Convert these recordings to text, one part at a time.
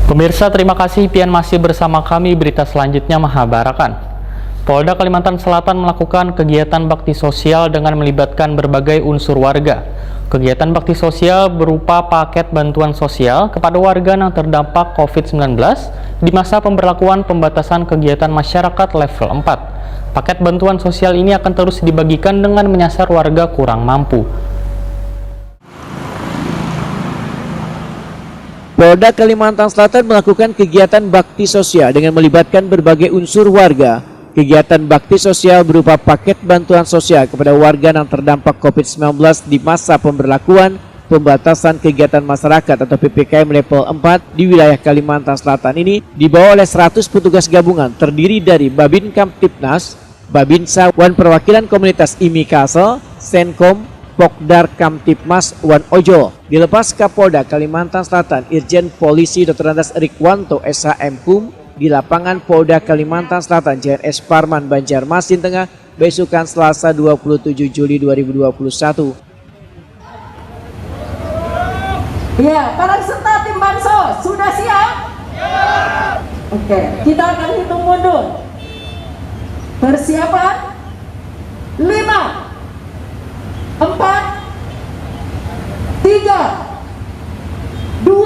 Pemirsa, terima kasih pian masih bersama kami. Berita selanjutnya Mahabarakan. Polda Kalimantan Selatan melakukan kegiatan bakti sosial dengan melibatkan berbagai unsur warga. Kegiatan bakti sosial berupa paket bantuan sosial kepada warga yang terdampak COVID-19 di masa pemberlakuan pembatasan kegiatan masyarakat level 4. Paket bantuan sosial ini akan terus dibagikan dengan menyasar warga kurang mampu. Polda Kalimantan Selatan melakukan kegiatan bakti sosial dengan melibatkan berbagai unsur warga. Kegiatan bakti sosial berupa paket bantuan sosial kepada warga yang terdampak COVID-19 di masa pemberlakuan pembatasan kegiatan masyarakat atau PPKM level 4 di wilayah Kalimantan Selatan ini dibawa oleh 100 petugas gabungan terdiri dari Babin Kamtipnas, Babinsa, Wan Perwakilan Komunitas IMI Kalsel, Senkom, Pokdar Kamtipmas Wan Ojo. Dilepas Kapolda Kalimantan Selatan Irjen Polisi Dr. Andas Rikwanto SHM Hum di lapangan Polda Kalimantan Selatan JRS Parman Banjarmasin Tengah besokan Selasa 27 Juli 2021. Ya, para peserta tim Bansos sudah siap? Ya. Oke, kita akan hitung mundur. Persiapan 5 4 3 2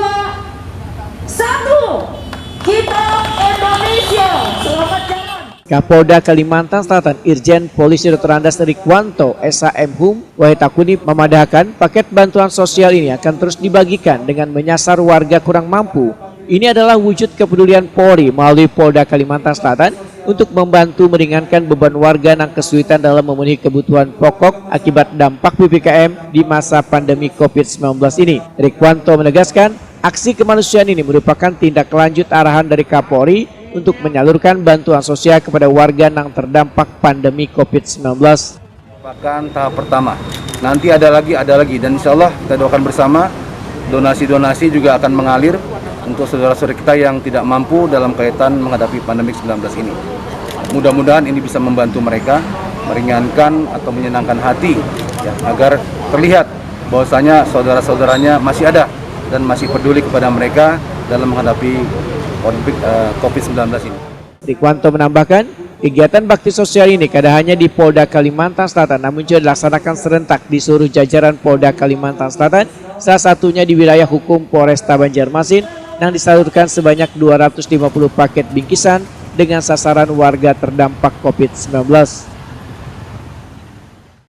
1. Kita Indonesia, selamat jalan. Kapolda Kalimantan Selatan Irjen Polisi Dr. Andas Rikwanto SHM Hum Wahitakuni memadahkan paket bantuan sosial ini akan terus dibagikan dengan menyasar warga kurang mampu. Ini adalah wujud kepedulian Polri melalui Polda Kalimantan Selatan untuk membantu meringankan beban warga yang kesulitan dalam memenuhi kebutuhan pokok akibat dampak PPKM di masa pandemi COVID-19 ini. Rikwanto menegaskan, aksi kemanusiaan ini merupakan tindak lanjut arahan dari Kapolri untuk menyalurkan bantuan sosial kepada warga yang terdampak pandemi COVID-19. Merupakan tahap pertama. Nanti ada lagi dan insya Allah kita doakan bersama donasi-donasi juga akan mengalir untuk saudara-saudara kita yang tidak mampu dalam kaitan menghadapi pandemi 19 ini. Mudah-mudahan ini bisa membantu mereka meringankan atau menyenangkan hati ya, agar terlihat bahwasanya saudara-saudaranya masih ada dan masih peduli kepada mereka dalam menghadapi COVID-19 ini. Rikwanto menambahkan, kegiatan bakti sosial ini tidak hanya di Polda Kalimantan Selatan, namun juga dilaksanakan serentak di seluruh jajaran Polda Kalimantan Selatan, salah satunya di wilayah hukum Polresta Banjarmasin, yang disalurkan sebanyak 250 paket bingkisan dengan sasaran warga terdampak COVID-19.